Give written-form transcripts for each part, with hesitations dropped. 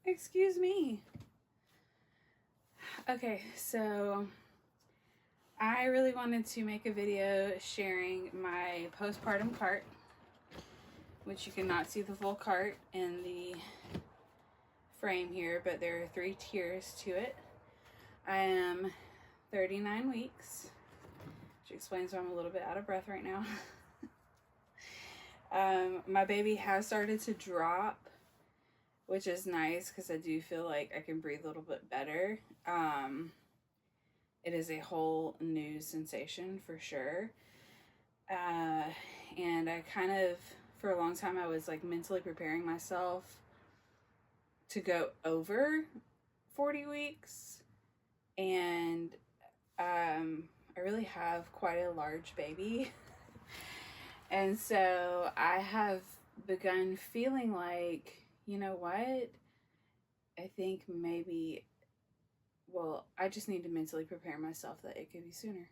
Excuse me. Okay, so I really wanted to make a video sharing my postpartum cart, which you cannot see the full cart in the frame here, but there are 3 tiers to it. I am 39 weeks, which explains why I'm a little bit out of breath right now. My baby has started to drop, which is nice because I do feel like I can breathe a little bit better. It is a whole new sensation for sure. And I kind of, for a long time, I was like mentally preparing myself to go over 40 weeks. And I really have quite a large baby. And so I have begun feeling like, you know what? I think maybe, I just need to mentally prepare myself that it could be sooner.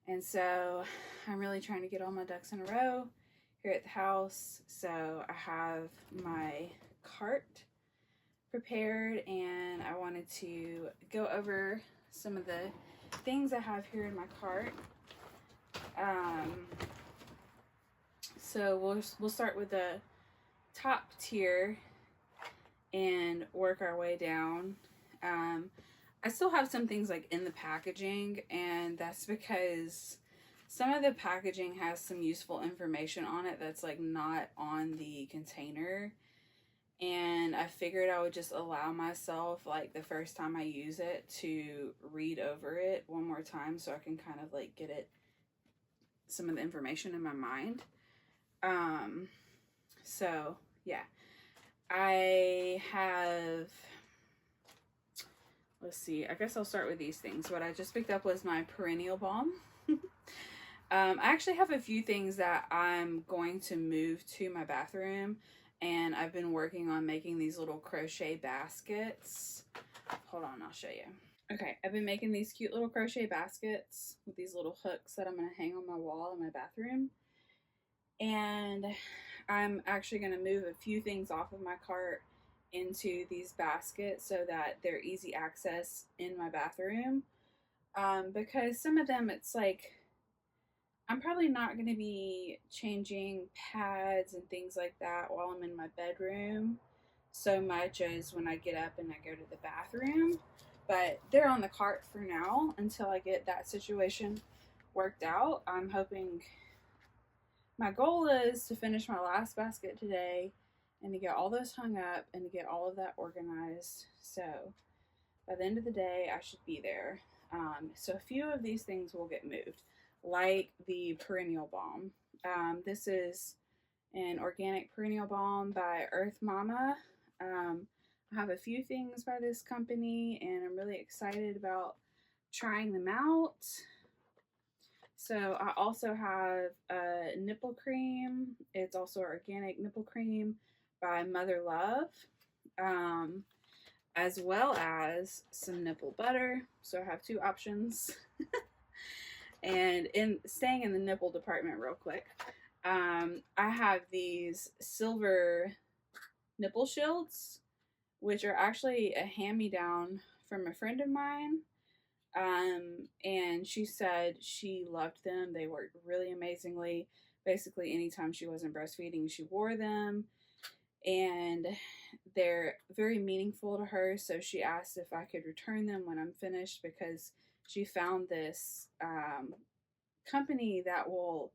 And so I'm really trying to get all my ducks in a row here at the house. So I have my cart prepared, and I wanted to go over some of the things I have here in my cart. So we'll start with the top tier and work our way down. I still have some things like in the packaging, and that's because some of the packaging has some useful information on it that's like not on the container. And I figured I would just allow myself, like the first time I use it, to read over it one more time so I can kind of like get it, some of the information in my mind. So yeah, I have, let's see, I guess I'll start with these things. What I just picked up was my perennial balm. I actually have a few things that I'm going to move to my bathroom, and I've been working on making these little crochet baskets. Hold on, I'll show you. Okay, I've been making these cute little crochet baskets with these little hooks that I'm going to hang on my wall in my bathroom. And I'm actually going to move a few things off of my cart into these baskets so that they're easy access in my bathroom. Because some of them, it's like, I'm probably not going to be changing pads and things like that while I'm in my bedroom so much as when I get up and I go to the bathroom. But they're on the cart for now until I get that situation worked out. I'm hoping, my goal is to finish my last basket today and to get all those hung up and to get all of that organized. So by the end of the day, I should be there. So a few of these things will get moved, like the perennial balm. This is an organic perennial balm by Earth Mama. I have a few things by this company, and I'm really excited about trying them out. So I also have a nipple cream. It's also organic nipple cream by Mother Love, as well as some nipple butter. So I have 2 options. And staying in the nipple department real quick, I have these silver nipple shields, which are actually a hand-me-down from a friend of mine. And she said she loved them. They worked really amazingly. Basically, anytime she wasn't breastfeeding, she wore them. And they're very meaningful to her. So she asked if I could return them when I'm finished, because she found this company that will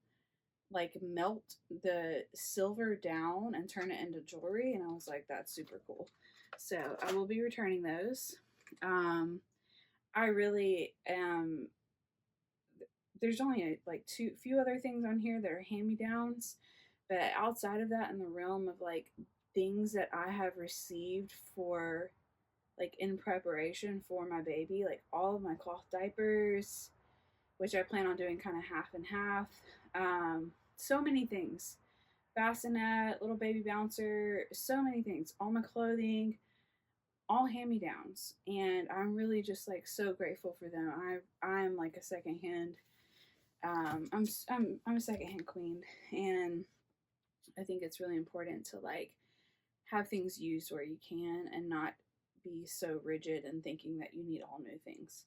like melt the silver down and turn it into jewelry. And I was like, that's super cool. So I will be returning those. I really am. There's only like few other things on here that are hand-me-downs, but outside of that, in the realm of like things that I have received for like in preparation for my baby, like all of my cloth diapers, which I plan on doing kind of half and half. So many things, bassinet, little baby bouncer, so many things, all my clothing, all hand-me-downs, and I'm really just like so grateful for them. I'm like a secondhand. I'm a secondhand queen, and I think it's really important to like have things used where you can and not be so rigid and thinking that you need all new things.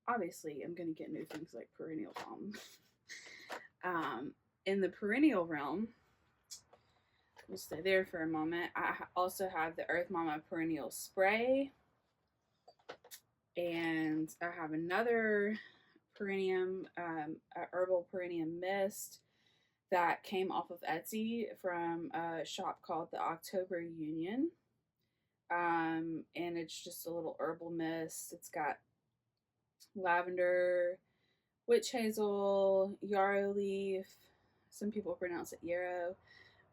Obviously, I'm going to get new things like perennial balm. In the perennial realm, we'll stay there for a moment. I also have the Earth Mama perennial spray, and I have another perennium, herbal perennium mist that came off of Etsy from a shop called the October Union. And it's just a little herbal mist. It's got lavender, witch hazel, yarrow leaf. Some people pronounce it yarrow.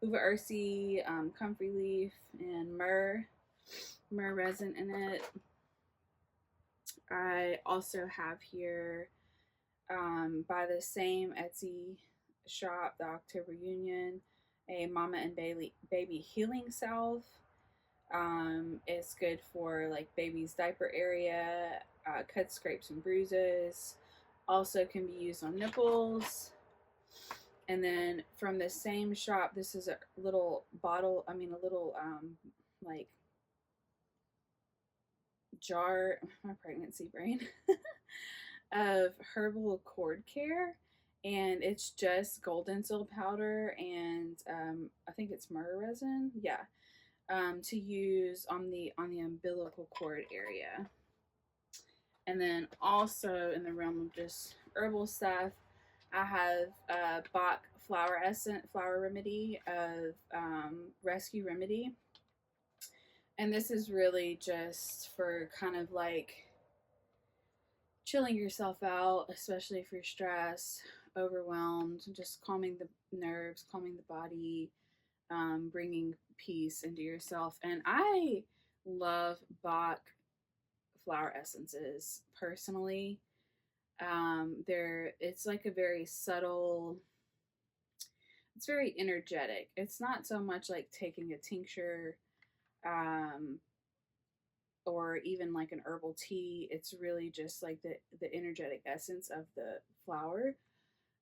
Uva ursi, comfrey leaf, and myrrh resin in it. I also have here, by the same Etsy shop, the October Union, a Mama and Baby Healing Salve. It's good for like baby's diaper area, cuts, scrapes, and bruises. Also can be used on nipples. And then from the same shop, this is a little bottle, a little like jar, my pregnancy brain, of herbal cord care. And it's just golden seal powder and I think it's myrrh resin. Yeah. To use on the umbilical cord area. And then also in the realm of just herbal stuff, I have Bach flower remedy of Rescue Remedy. And this is really just for kind of like chilling yourself out, especially if you're stressed, overwhelmed, just calming the nerves, calming the body, bringing peace into yourself. And I love Bach flower essences personally. It's like a very subtle, it's very energetic. It's not so much like taking a tincture, or even like an herbal tea. It's really just like the energetic essence of the flower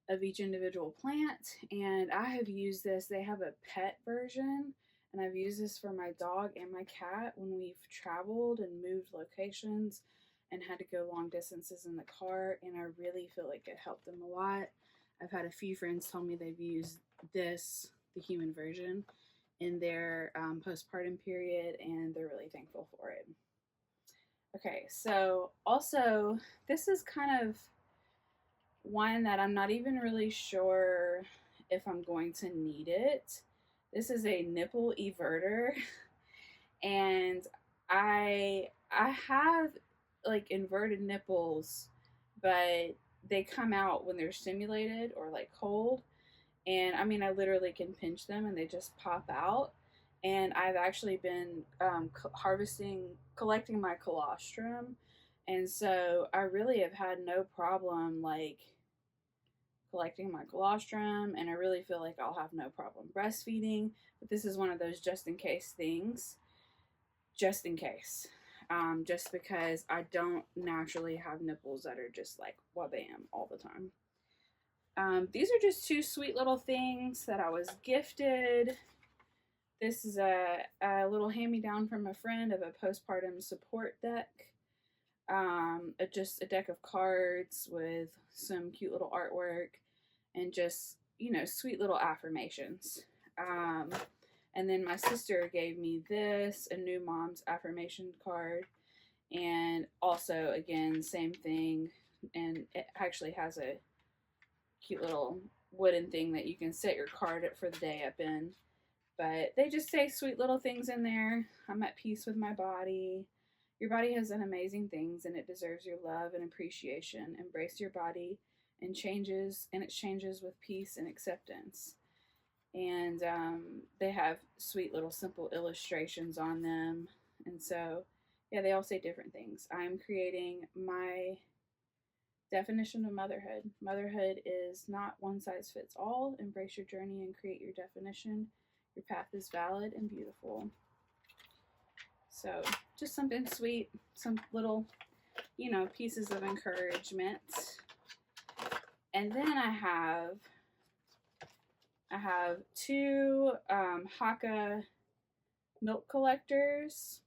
of each individual plant. And I have used this. They have a pet version, and I've used this for my dog and my cat when we've traveled and moved locations and had to go long distances in the car, and I really feel like it helped them a lot. I've had a few friends tell me they've used this, the human version, in their postpartum period, and they're really thankful for it. Okay, so also, this is kind of one that I'm not even really sure if I'm going to need it. This is a nipple everter, and I have like inverted nipples, but they come out when they're stimulated or like cold. And I mean, I literally can pinch them and they just pop out. And I've actually been collecting my colostrum. And so I really have had no problem like collecting my colostrum. And I really feel like I'll have no problem breastfeeding. But this is one of those just in case things. Just in case. Just because I don't naturally have nipples that are just like wabam all the time. These are just two sweet little things that I was gifted. This is a little hand-me-down from a friend of a postpartum support deck. Just a deck of cards with some cute little artwork and just, sweet little affirmations. And then my sister gave me this, a new mom's affirmation card. And also, again, same thing. And it actually has a cute little wooden thing that you can set your card for the day up in. But they just say sweet little things in there. I'm at peace with my body. Your body has done amazing things and it deserves your love and appreciation. Embrace your body and it changes with peace and acceptance. And they have sweet little simple illustrations on them. And so, yeah, they all say different things. I'm creating my definition of motherhood. Motherhood is not one size fits all. Embrace your journey and create your definition. Your path is valid and beautiful. So just something sweet, some little, pieces of encouragement. And then I have two Haka milk collectors.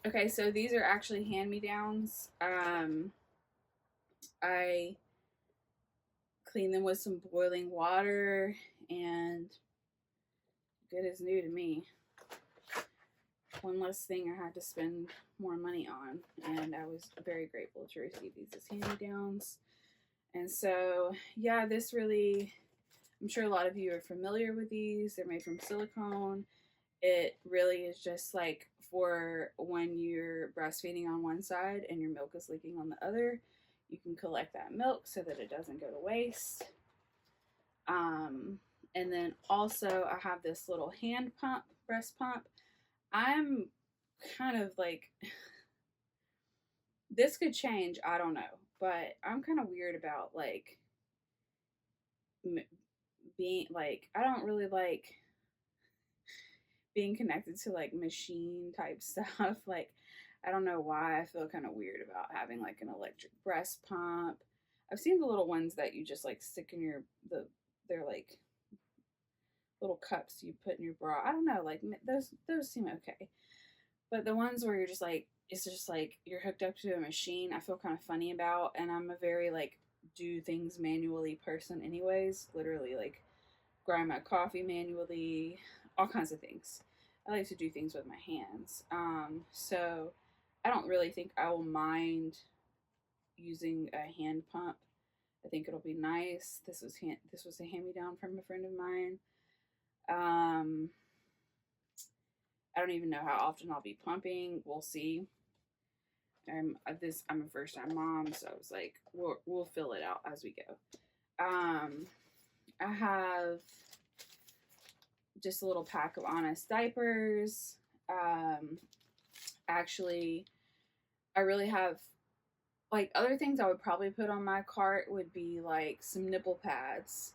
Okay, so these are actually hand-me-downs. I clean them with some boiling water, and good as new to me. One less thing I had to spend more money on, and I was very grateful to receive these as hand-me-downs. And so, yeah, this really, I'm sure a lot of you are familiar with these. They're made from silicone. It really is just like for when you're breastfeeding on one side and your milk is leaking on the other. You can collect that milk so that it doesn't go to waste. And then also I have this little hand pump, breast pump. I'm kind of like, this could change, I don't know, but I'm kind of weird about like being like, I don't really like being connected to like machine type stuff. Like, I don't know why I feel kind of weird about having like an electric breast pump. I've seen the little ones that you just like stick in they're like little cups you put in your bra. I don't know, like those seem okay. But the ones where you're just like, it's just like you're hooked up to a machine, I feel kind of funny about. And I'm a very like do things manually person anyways. Literally like grind my coffee manually, all kinds of things. I like to do things with my hands. So I don't really think I will mind using a hand pump. I think it'll be nice. This was a hand-me-down from a friend of mine. I don't even know how often I'll be pumping. We'll see. I'm a first time mom, so I was like, we'll fill it out as we go. I have just a little pack of Honest diapers. Actually, I really have like other things I would probably put on my cart would be like some nipple pads,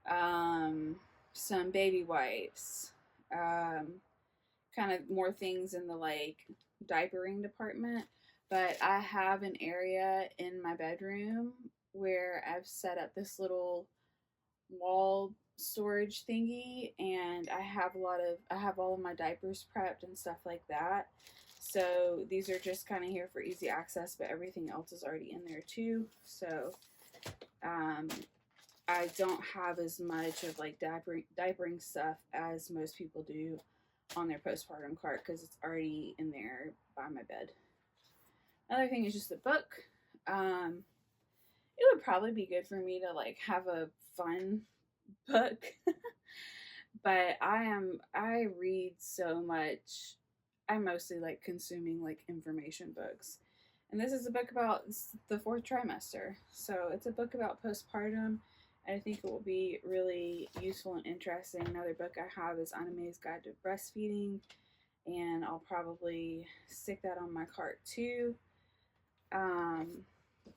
some baby wipes, kind of more things in the like diapering department. But I have an area in my bedroom where I've set up this little wall storage thingy, and I have all of my diapers prepped and stuff like that. So these are just kind of here for easy access, but everything else is already in there too. So I don't have as much of like diapering stuff as most people do on their postpartum cart because it's already in there by my bed. Another thing is just a book. It would probably be good for me to like have a fun book. But I read so much. I mostly like consuming like information books. And this is a book about the fourth trimester. So it's a book about postpartum. And I think it will be really useful and interesting. Another book I have is Anna Mae's Guide to Breastfeeding. And I'll probably stick that on my cart too.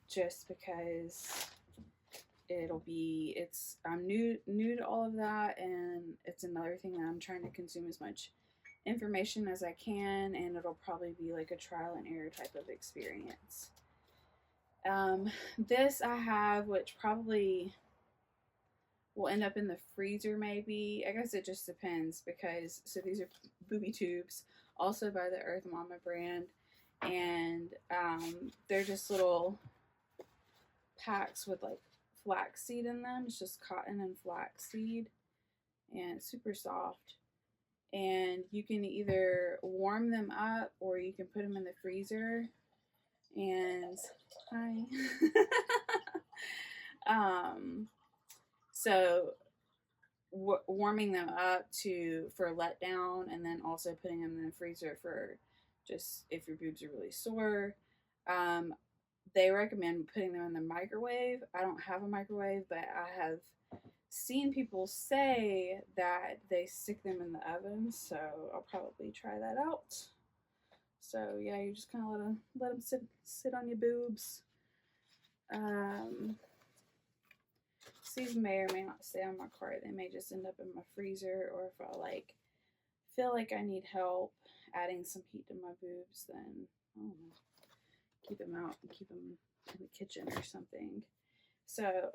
Just because I'm new to all of that, and it's another thing that I'm trying to consume as much information as I can, and it'll probably be like a trial and error type of experience. This I have, which probably will end up in the freezer maybe. I guess it just depends because, so these are booby tubes, also by the Earth Mama brand, and they're just little packs with like flaxseed in them. It's just cotton and flaxseed, and it's super soft. And you can either warm them up or you can put them in the freezer. And hi. So warming them up for letdown, and then also putting them in the freezer for just if your boobs are really sore. They recommend putting them in the microwave. I don't have a microwave, but I have seen people say that they stick them in the oven, so I'll probably try that out. So yeah, you just kind of let them sit on your boobs. These may or may not stay on my cart. They may just end up in my freezer, or if I like feel like I need help adding some heat to my boobs, then I don't know, keep them out and keep them in the kitchen or something. So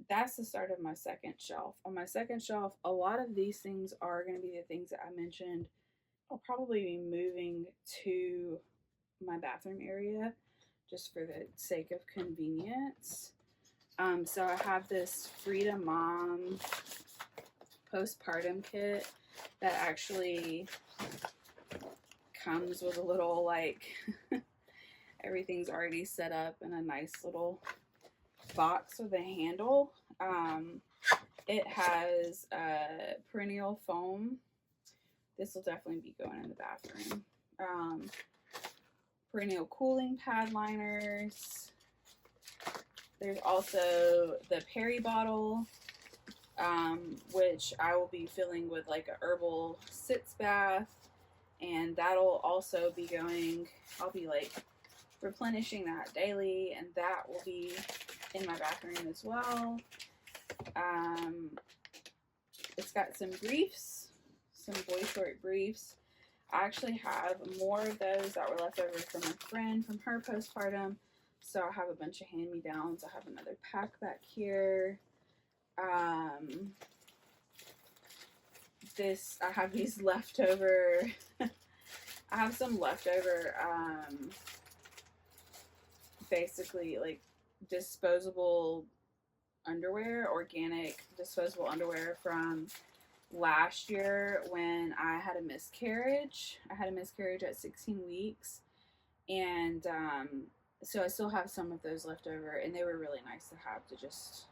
that's the start of my second shelf. On my second shelf, a lot of these things are going to be the things that I mentioned I'll probably be moving to my bathroom area just for the sake of convenience. So I have this Freedom Mom postpartum kit that actually comes with a little, like, everything's already set up in a nice little box with a handle. It has perennial foam. This will definitely be going in the bathroom. Perennial cooling pad liners. There's also the Perry bottle, which I will be filling with like a herbal sitz bath, and that'll also be going, I'll be like replenishing that daily, and that will be in my bathroom as well. It's got some briefs, some boy short briefs. I actually have more of those that were left over from a friend from her postpartum. So I have a bunch of hand-me-downs. I have another pack back here. I have these leftover, I have some leftover, basically like disposable underwear, organic disposable underwear from last year when I had a miscarriage. I had a miscarriage at 16 weeks. And, so I still have some of those left over, and they were really nice to have to just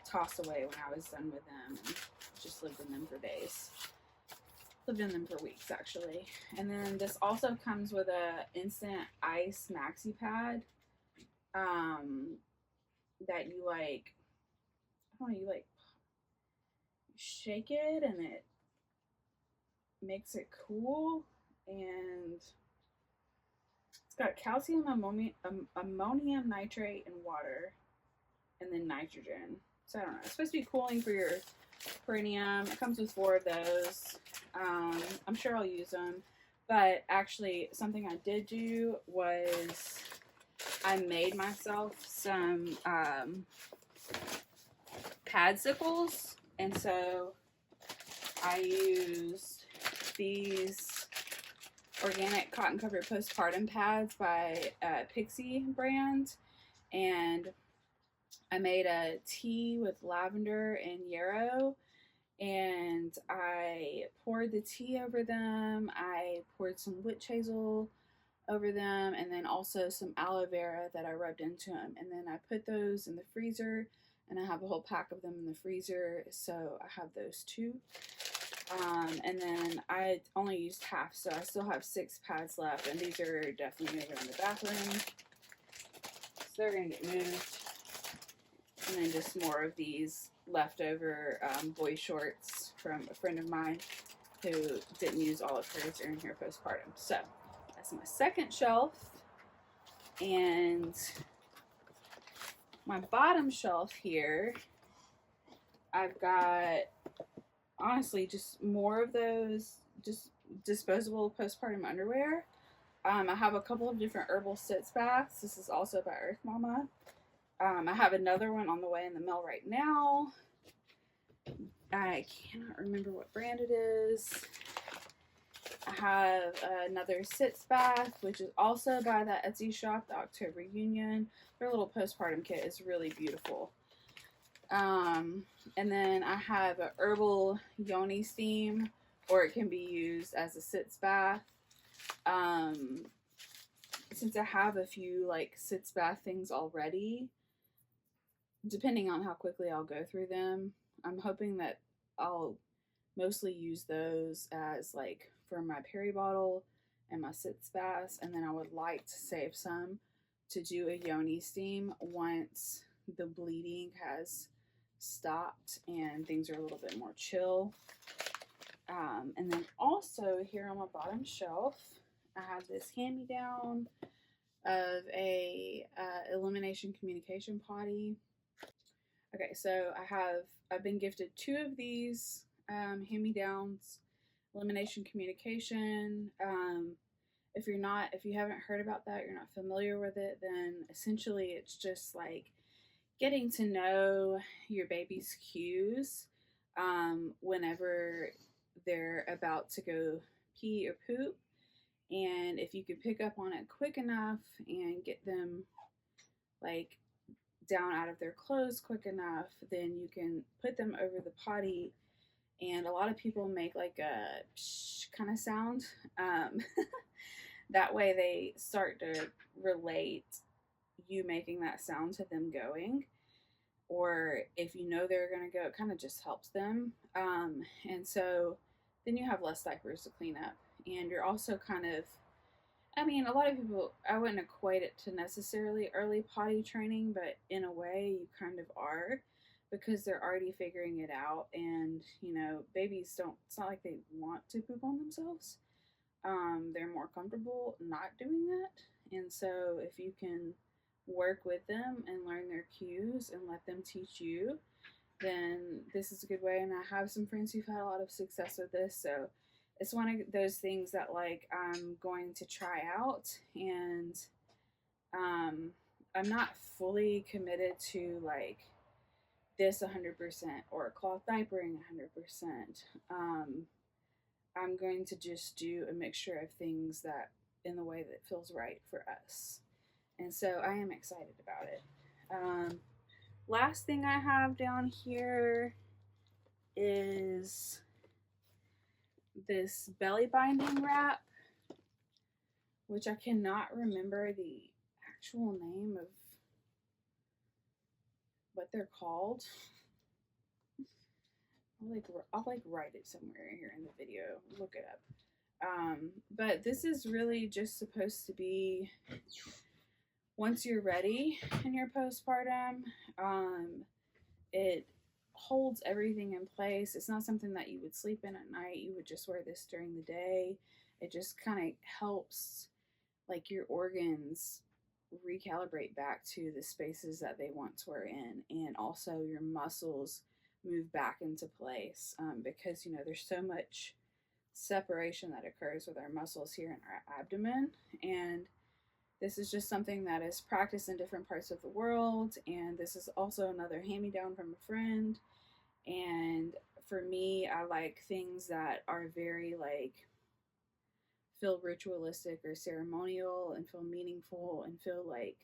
toss away when I was done with them, and just lived in them for days. Lived in them for weeks, actually. And then this also comes with a instant ice maxi pad, that you like, I don't know, you like shake it and it makes it cool, and it's got calcium, ammonium nitrate, and water, and then nitrogen. So I don't know. It's supposed to be cooling for your perineum. It comes with 4 of those. I'm sure I'll use them. But actually, something I did do was I made myself some padsicles. And so I used these organic cotton covered postpartum pads by Pixie brand, and I made a tea with lavender and yarrow, and I poured the tea over them. I poured some witch hazel over them, and then also some aloe vera that I rubbed into them, and then I put those in the freezer, and I have a whole pack of them in the freezer, so I have those too. And then I only used half, so I still have 6 pads left, and these are definitely going to go in the bathroom. So they're going to get moved. And then just more of these leftover boy shorts from a friend of mine who didn't use all of hers during her postpartum. So that's my second shelf. And my bottom shelf here, I've got, honestly, just more of those just disposable postpartum underwear. I have a couple of different herbal sitz baths. This is also by Earth Mama. I have another one on the way in the mail right now. I cannot remember what brand it is. I have another sitz bath, which is also by that Etsy shop, the October Union. Their little postpartum kit is really beautiful. And then I have a herbal yoni steam, or it can be used as a sitz bath. Since I have a few like sitz bath things already, depending on how quickly I'll go through them, I'm hoping that I'll mostly use those as like for my peri bottle and my sitz baths, and then I would like to save some to do a yoni steam once the bleeding has stopped and things are a little bit more chill. And then also here on my bottom shelf, I have this hand-me-down of a elimination communication potty. Okay, so I've been gifted 2 of these hand-me-downs, elimination communication. If you haven't heard about that, you're not familiar with it, then essentially it's just like getting to know your baby's cues whenever they're about to go pee or poop. And if you could pick up on it quick enough and get them like down out of their clothes quick enough, then you can put them over the potty. And a lot of people make like a psh kind of sound. Um, that way they start to relate you making that sound to them going. Or if you know they're going to go, it kind of just helps them. And so then you have less diapers to clean up. And you're also kind of, I mean, a lot of people, I wouldn't equate it to necessarily early potty training, but in a way you kind of are, because they're already figuring it out. And, you know, babies don't, it's not like they want to poop on themselves. They're more comfortable not doing that. And so if you can work with them and learn their cues and let them teach you, then this is a good way. And I have some friends who've had a lot of success with this. So it's one of those things that like I'm going to try out. And I'm not fully committed to like this 100% or cloth diapering 100%. I'm going to just do a mixture of things that in the way that feels right for us. And so I am excited about it. Last thing I have down here is this belly binding wrap, which I cannot remember the actual name of what they're called. I'll write it somewhere here in the video. Look it up. But this is really just supposed to be once you're ready in your postpartum. It holds everything in place. It's not something that you would sleep in at night. You would just wear this during the day. It just kind of helps like your organs recalibrate back to the spaces that they once were in, and also your muscles move back into place, because you know there's so much separation that occurs with our muscles here in our abdomen. And this is just something that is practiced in different parts of the world, and this is also another hand-me-down from a friend. And for me, I like things that are very like feel ritualistic or ceremonial and feel meaningful and feel like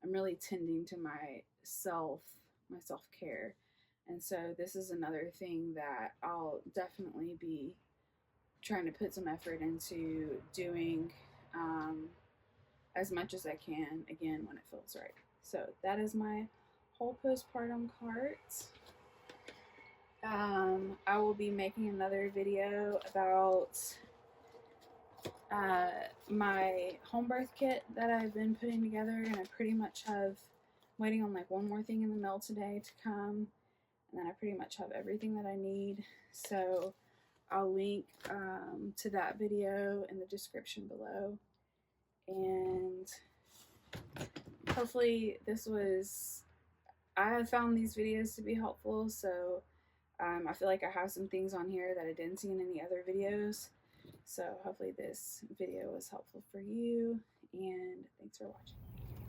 I'm really tending to my self-care. And so this is another thing that I'll definitely be trying to put some effort into doing as much as I can, again, when it feels right. So that is my whole postpartum cart. I will be making another video about my home birth kit that I've been putting together, and I pretty much have waiting on like one more thing in the mail today to come, and then I pretty much have everything that I need. So I'll link to that video in the description below, and hopefully I have found these videos to be helpful. So I feel like I have some things on here that I didn't see in any other videos. So hopefully this video was helpful for you, and thanks for watching.